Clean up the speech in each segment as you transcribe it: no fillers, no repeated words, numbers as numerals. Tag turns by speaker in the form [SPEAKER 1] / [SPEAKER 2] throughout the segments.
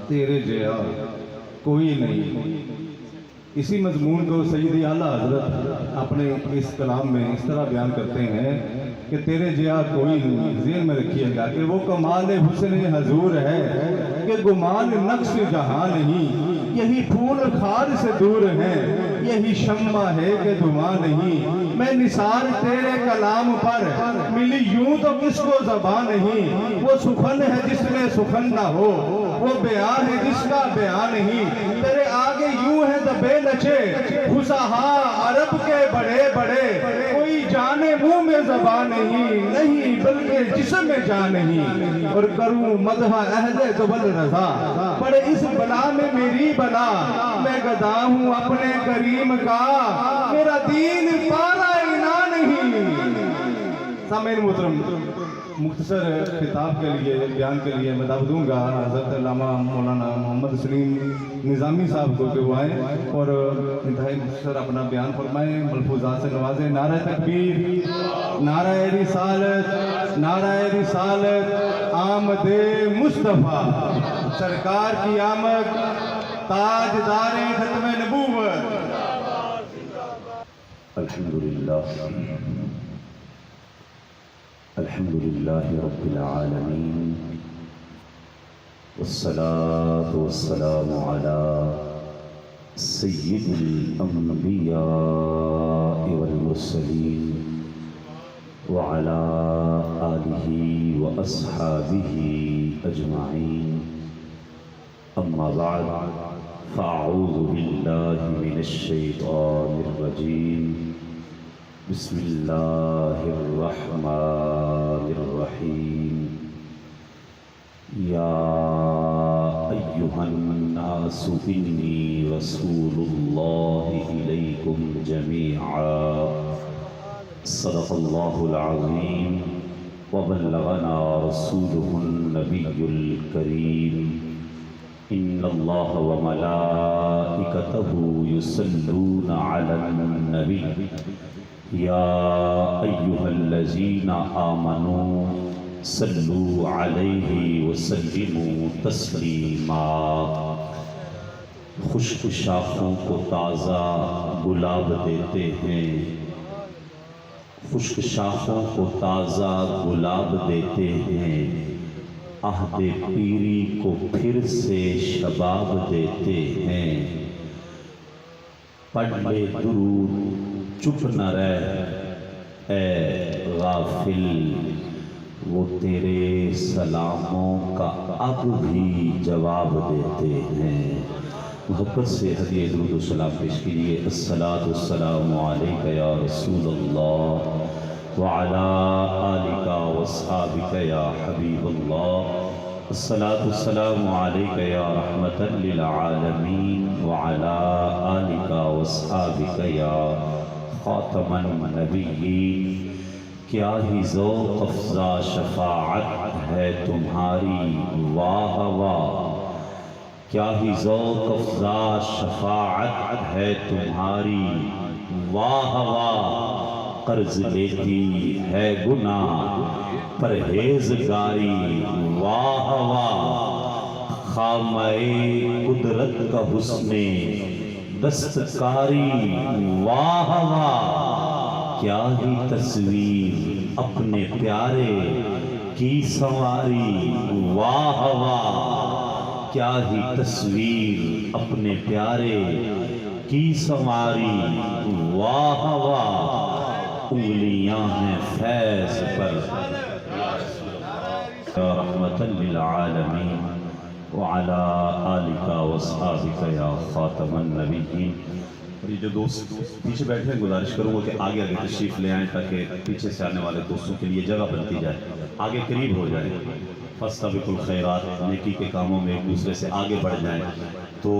[SPEAKER 1] تیرے جیا کوئی نہیں۔ اسی مضمون کو سید اعلیٰ حضرت اپنے اس کلام میں اس طرح بیان کرتے ہیں کہ تیرے جیا کوئی نہیں۔ ذہن میں رکھیے گا کہ وہ کمال حسن حضور ہے کہ گمان نقش جہاں نہیں، یہی پھول خار سے دور ہے، یہی شمع ہے کہ دھواں نہیں۔ میں نثار تیرے کلام پر ملی یوں تو کس کو زبان نہیں۔ وہ سخن ہے جس میں سخن نہ ہو، وہ بیان ہے جس کا بیان نہیں۔ تیرے آگے یوں ہے دبے نچے فصحا عرب کے بڑے بڑے، کوئی جانے منہ میں زبان نہیں بلکہ جسم میں جان نہیں۔ اور کروں مدح عہد زبل رضا، پڑے اس بلا میں میری بلا، میں گدا ہوں اپنے کریم کا، میرا دین پارا انا نہیں۔ سامعین محترم، مختصر خطاب کے لیے بیان کے لیے میں دعوت دوں گا حضرت علامہ مولانا محمد سلیم نظامی صاحب کو کہ وہ آئیں اور انتہائی مختصر اپنا بیان فرمائیں، ملفوظات سے نوازیں۔ نعرہ تکبیر، نعرہ رسالت، نعرہ رسالت، آمد مصطفیٰ، سرکار کی آمد، تاجدار ختم نبوت۔
[SPEAKER 2] الحمدللہ الحمدللہ رب العالمین، والصلاة والسلام على سید الانبیاء والمرسلین وعلى آلہ واصحابہ اجمعین، اما بعد فاعوذ باللہ من الشیطان الرجیم، بسم اللہ الرحمن الرحیم۔ یا ایہا الناس انی رسول اللہ الیکم جمیعا، صدق اللہ العظیم وبلغنا رسولہ النبی الکریم۔ ان اللہ وملائکتہ یصلون علی النبی، یا ایہا الذین آمنوا صلوا علیہ وسلموا تسلیما۔ خشک شاخوں کو تازہ گلاب دیتے ہیں، خشک شاخوں کو تازہ گلاب دیتے ہیں، عہد پیری کو پھر سے شباب دیتے ہیں۔ پڑھ لے درود چپ نہ رہ اے غافل، وہ تیرے سلاموں کا اب بھی جواب دیتے ہیں۔ محبت سے ہدیہ درود و سلام پیش کیجیے۔ الصلاۃ والسلام علیک یا رسول اللہ وعلی آلک واصحابک یا حبیب اللہ، الصلاۃ والسلام علیک یا رحمۃ للعالمین وعلی آلک واصحابک یا خاتم النبیین۔ کیا ہی ذوق افزا شفاعت ہے تمہاری، واہ واہ، کیا ہی ذوق افزا شفاعت ہے تمہاری، واہ واہ۔ قرض لیتی ہے گناہ پرہیزگاری، واہ واہ۔ خامہ قدرت کا حسن دستکاری، واہ واہ۔ کیا ہی تصویر اپنے پیارے کی سنواری، واہ واہ۔ کیا ہی تصویر اپنے پیارے کی سنواری، واہ واہ۔ انگلیاں ہیں فیض پر یا رحمت للعالمین وعلی آلک واصحابک یا خاتم النبیین۔ اور یہ جو دوست پیچھے بیٹھے ہیں گزارش کروں گا کہ آگے آگے تشریف لے آئیں تاکہ پیچھے سے آنے والے دوستوں کے لیے جگہ بنتی جائے، آگے قریب ہو جائے۔ فاستبقوا الخیرات، نیکی کے کاموں میں ایک دوسرے سے آگے بڑھ جائیں تو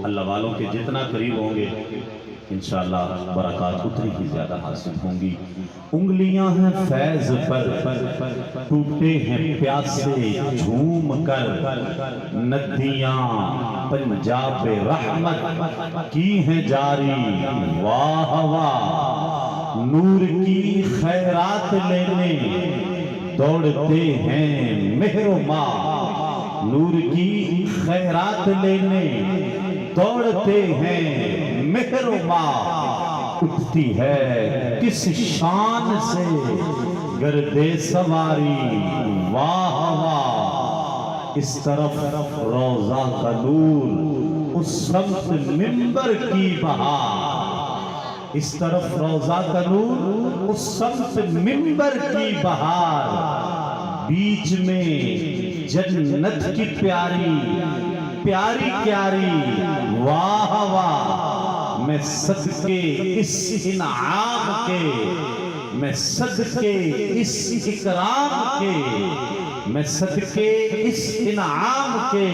[SPEAKER 2] اللہ والوں کے جتنا قریب ہوں گے انشاءاللہ برکات اتنی ہی زیادہ حاصل ہوں گی۔ انگلیاں ہیں فیض پر ٹوٹے ہیں پیاسے جھوم کر، ندیاں پنجاب رحمت کی ہیں جاری، واہ واہ۔ نور کی خیرات لینے دوڑتے ہیں مہر و ماہ، نور کی خیرات لینے دوڑتے ہیں مہر و ماہ، اٹھتی ہے کس شان سے گردے سواری واہ واہ، اس طرف روضہ کا نور اس سمت منبر کی بہار، اس طرف روضہ کا نور اس سمت منبر کی بہار، بیچ میں جنت کی پیاری پیاری پیاری واہ واہ، میں صدقے اس انعام کے، میں صدقے اس اکرام کے، میں صدقے اس انعام کے،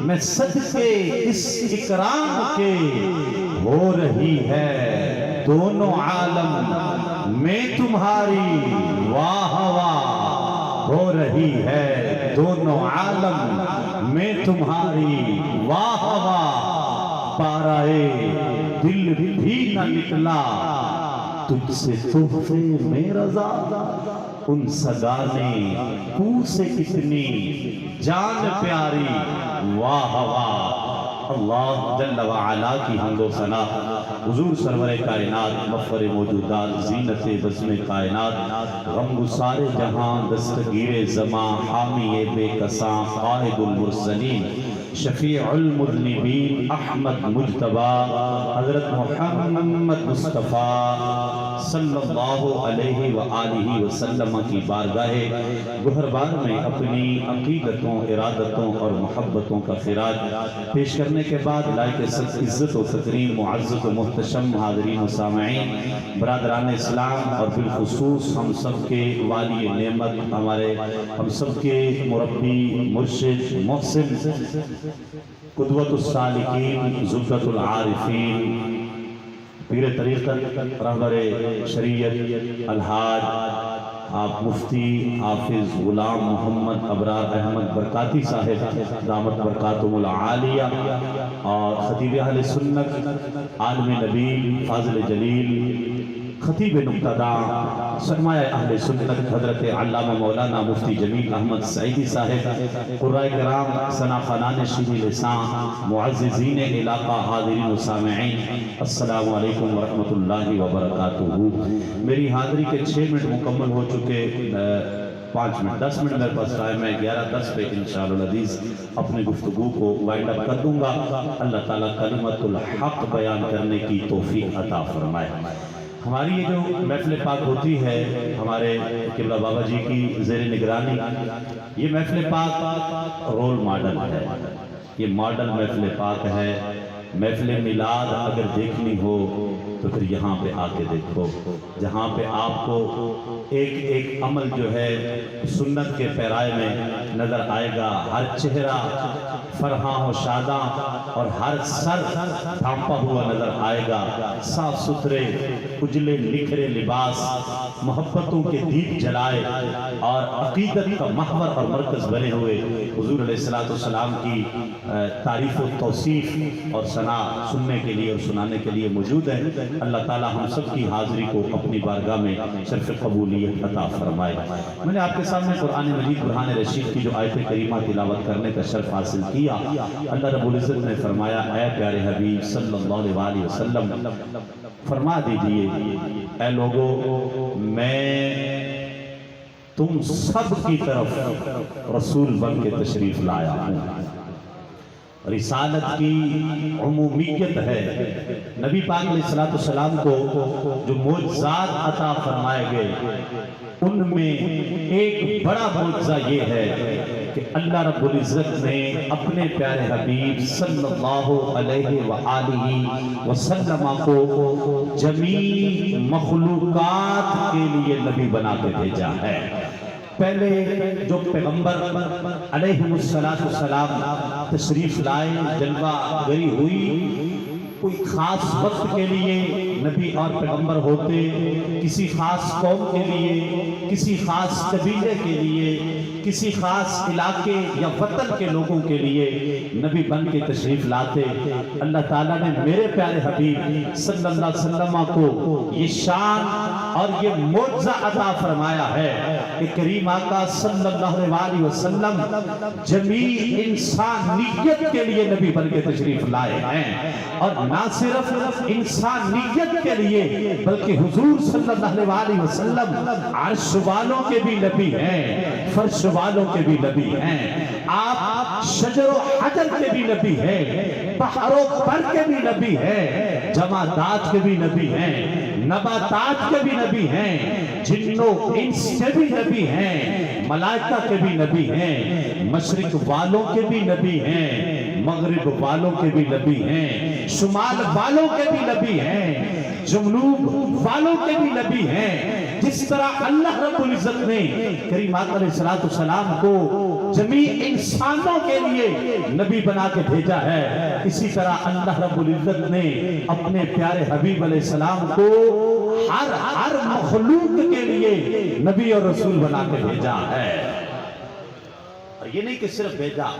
[SPEAKER 2] میں صدقے اس اکرام کے، ہو رہی ہے دونوں عالم میں تمہاری واہ واہ، ہو رہی ہے دونوں عالم میں تمہاری واہ واہ، پارائے دل بھی نہ نکلا تجھ سے تحفے میں رضا، ان صدا نے تو سے کتنی جان پیاری واہ واہ۔ اللہ جل وعلا کی حمد و ثنا، حضور سرور کائنات مفخر موجودات زینت بزم کائنات، غم گسار جہاں دستگیر زماں، حامی بے کساں قائد المرسلین، شفیع المذنبین احمد مجتبی حضرت محمد مصطفیٰ صلی اللہ علیہ وآلہ وسلم کی بارگاہ گہربار میں اپنی عقیدتوں، ارادتوں اور محبتوں کا خراج پیش کرنے کے بعد لائق عزت و تکریم معزز و محتشم حاضرین و سامعین، برادران اسلام اور بالخصوص ہم سب کے والی نعمت، ہم سب کے مربی مرشد محسن قدوۃ السالکین زبدۃ العارفین، پیر طریقت رہبر شریعت الحاج آپ مفتی حافظ غلام محمد ابرار احمد برکاتی صاحب دامت برکاتہم العالیہ، اور خطیب اہل سنت عالم نبی فاضل جلیل خطیب نقطہ سرمایہ اہل سنت حضرت علامہ مولانا مفتی جمیل احمد سعیدی صاحب، قرائے کرام ثنا خانان شیریں لسان، معززین علاقہ حاضرین و سامعین، السلام علیکم ورحمۃ اللہ وبرکاتہ۔ میری حاضری کے 6 منٹ مکمل ہو چکے، 5 منٹ 10 منٹ میرے پاس ٹائم ہے، 11:10 پہ انشاءاللہ العزیز اپنی گفتگو کو وائنڈ اپ کر دوں گا۔ اللہ تعالیٰ کلمت الحق بیان کرنے کی توفیق عطا فرمائے۔ ہماری یہ جو محفل پاک ہوتی ہے ہمارے قبلہ بابا جی کی زیر نگرانی، یہ محفل پاک رول ماڈل ہے، یہ ماڈل محفل پاک ہے۔ محفل میلاد اگر دیکھنی ہو تو پھر یہاں پہ آ کے دیکھو، جہاں پہ آپ کو ایک ایک عمل جو ہے سنت کے پیرائے میں نظر آئے گا، ہر چہرہ فرحاں و شاداں اور ہر سر ڈھانپا ہوا نظر آئے گا، صاف ستھرے اجلے نکھرے لباس، محبتوں کے دیپ جلائے اور عقیدت کا محور اور مرکز بنے ہوئے حضور علیہ السلام کی تعریف و توصیف اور ثنا سننے کے لیے اور سنانے کے لیے موجود ہے۔ اللہ تعالی ہم سب کی حاضری کو اپنی بارگاہ میں شرف قبولیت عطا فرمائے۔ میں نے آپ کے سامنے قرآن مجید برہان رشید کی جو آیت کریمہ تلاوت کرنے کا شرف حاصل کیا، اللہ رب العزت نے فرمایا اے پیارے حبیب صلی اللہ علیہ وسلم فرما دیجئے اے لوگو میں تم سب کی طرف رسول بن کے تشریف لایا ہوں۔ رسالت کی عمومیت ہے، نبی پاک علیہ السلام کو جو معجزات عطا فرمائے گئے ان میں ایک بڑا معجزہ یہ ہے کہ اللہ رب العزت نے اپنے پیارے حبیب صلی اللہ علیہ وآلہ وسلم کو جمیع مخلوقات کے لیے نبی بنا کے بھیجا ہے۔ پہلے جو پیغمبر علیہ السلام تشریف لائے، جلوہ گری ہوئی، کوئی خاص وقت کے لیے نبی اور پیغمبر ہوتے، کسی خاص قوم کے لیے، کسی خاص قبیلے کے لیے، کسی خاص علاقے یا وطن کے لوگوں کے لیے نبی بن کے تشریف لاتے، اللہ تعالیٰ نے میرے پیارے حبیب صلی اللہ علیہ وسلم کو یہ شان اور یہ معجزہ عطا فرمایا ہے کہ کریم آقا صلی اللہ علیہ وسلم جمیع انسانیت کے لیے نبی بن کے تشریف لائے ہیں، اور نہ صرف انسانیت کے لیے بلکہ حضور صلی اللہ علیہ وسلم عرش والوں کے بھی نبی ہیں، فرش والوں کے بھی نبی ہیں، آپ شجر و حجر کے بھی نبی ہیں، بحر و بر کے بھی نبی ہیں، جمادات کے بھی نبی ہیں، نباتات کے بھی نبی ہیں، جن و انس کے بھی نبی ہیں، ملائکہ کے بھی نبی ہیں، مشرق والوں کے بھی نبی ہیں، مغرب والوں کے بھی نبی ہیں، شمال والوں کے بھی نبی ہیں، جنوب والوں کے بھی نبی ہیں۔ جس طرح اللہ رب العزت نے کریم آقا علیہ السلام کو جمیع انسانوں کے لیے نبی بنا کے بھیجا ہے، اسی طرح اللہ رب العزت نے اپنے پیارے حبیب علیہ السلام کو ہر مخلوق کے لیے نبی اور رسول بنا کے بھیجا ہے۔ اور یہ نہیں کہ صرف بھیجا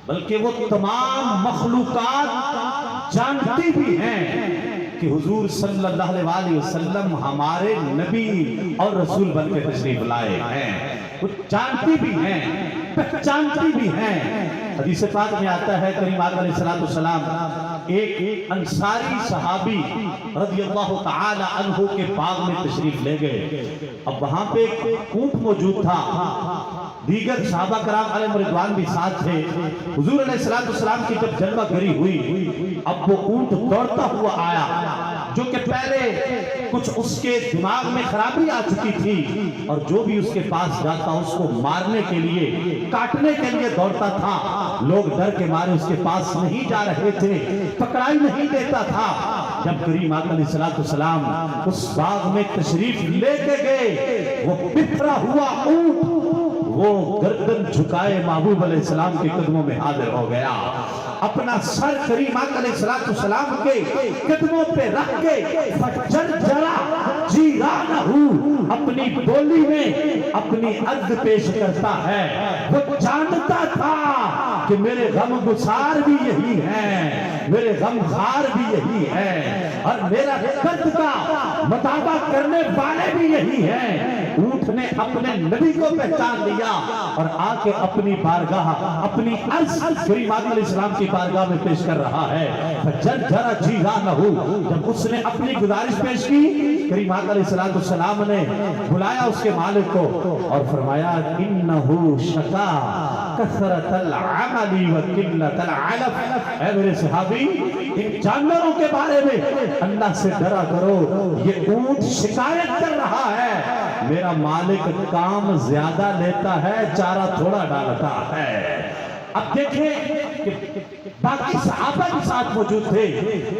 [SPEAKER 2] بلکہ وہ تمام مخلوقات جانتی بھی ہیں کہ حضور صلی اللہ علیہ وسلم ہمارے نبی اور رسول بن کے تشریف لائے ہیں، وہ جانتی بھی ہیں، پہچانتی بھی ہیں۔ حدیث پاک میں آتا ہے کریم آقا علیہ السلام ایک انصاری صحابی رضی اللہ تعالی عنہ کے باغ میں تشریف لے گئے، اب وہاں پہ ایک اونٹ موجود تھا، دیگر صحابہ کرام علیہ رضوان بھی ساتھ تھے۔ حضور علیہ السلام کی جب جلوہ گری ہوئی، اب وہ اونٹ دوڑتا ہوا آیا، جو کہ پہلے کچھ اس کے دماغ میں خرابی آ چکی تھی، اور جو بھی اس کے پاس جاتا اس کو مارنے کے لیے، کاٹنے کے لیے دوڑتا تھا، لوگ ڈر کے مارے اس کے پاس نہیں جا رہے تھے، پکڑائی نہیں دیتا تھا۔ جب کریم آقا علیہ السلام اس باغ میں تشریف لے کے گئے، وہ بکھرا ہوا اونٹ وہ گردن جھکائے محبوب علیہ السلام کے قدموں میں حاضر ہو گیا، اپنا سر کریم آقا علیہ السلام کے قدموں پہ رکھ کے فجرجرا جیرانہ اپنی بولی میں اپنی عرض پیش کرتا ہے۔ وہ جانتا تھا کہ میرے غم گسار بھی یہی ہیں، میرے غم خار بھی یہی ہیں، اور میرا درد کا مطالبہ کرنے والے بھی یہی ہیں۔ اونٹ نے اپنے نبی کو پہچان لیا اور آ کے اپنی بارگاہ، اپنی عرض کریم آقا علیہ السلام کی بارگاہ میں پیش کر رہا ہے۔ فجرجرا جیرانہ، جب اس نے اپنی گزارش پیش کی، کریم آقا علیہ السلام نے بلایا اس کے مالک کو اور فرمایا انہو شکا کثرت العمل و قلت العلف۔ اے میرے صحابی، ان جانوروں کے بارے میں اللہ سے ڈرا کرو، یہ اونٹ شکایت کر رہا ہے میرا مالک کام زیادہ لیتا ہے، چارہ تھوڑا ڈالتا ہے۔ اب دیکھیں کہ باقی صحابہ کے ساتھ موجود تھے،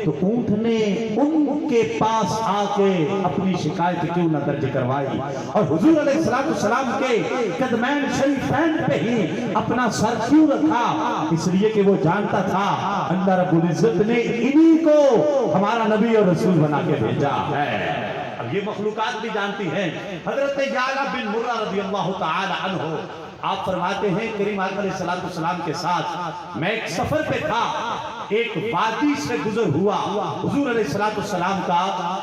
[SPEAKER 2] تو اونٹ نے ان کے پاس آ کے اپنی شکایت کیوں نہ درج کروائی، اور حضور علیہ السلام کے قدمین شریفین پہ ہی اپنا سر کیوں رکھا؟ اس لیے کہ وہ جانتا تھا اللہ رب العزت نے انہی کو ہمارا نبی اور رسول بنا کے بھیجا ہے۔ اب یہ مخلوقات بھی جانتی ہیں۔ حضرت یعلا بن مرہ رضی اللہ تعالی عنہ آپ فرماتے ہیں کریم آقا علیہ السلام کے ساتھ میں ایک سفر پہ تھا، ایک وادی سے گزر ہوا، حضور علیہ السلام کا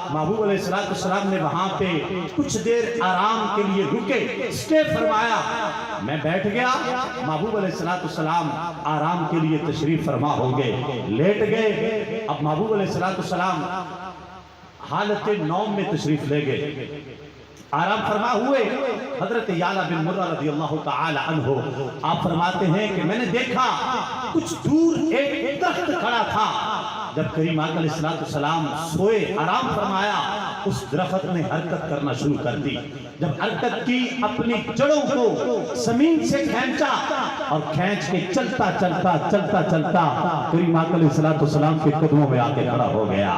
[SPEAKER 2] محبوب علیہ السلام نے وہاں پہ کچھ دیر آرام کے لیے رکے، اسٹے فرمایا، میں بیٹھ گیا، محبوب علیہ السلام آرام کے لیے تشریف فرما ہو گئے، لیٹ گئے۔ اب محبوب علیہ السلام حالت نوم میں تشریف لے گئے، آرام فرما ہوئے۔ حضرت یعلا بن مرہ رضی اللہ تعالی عنہ آپ فرماتے ہیں کہ میں نے دیکھا کچھ دور ایک درخت کھڑا تھا، جب کریم آقا علیہ السلام سوئے آرام فرمایا، اس درخت نے حرکت کرنا شروع کر دی۔ جب حرکت کی، اپنی جڑوں کو زمین سے کھینچا، اور کھینچ کے چلتا چلتا کریم آقا علیہ السلام کے قدموں میں آ کے کھڑا ہو گیا۔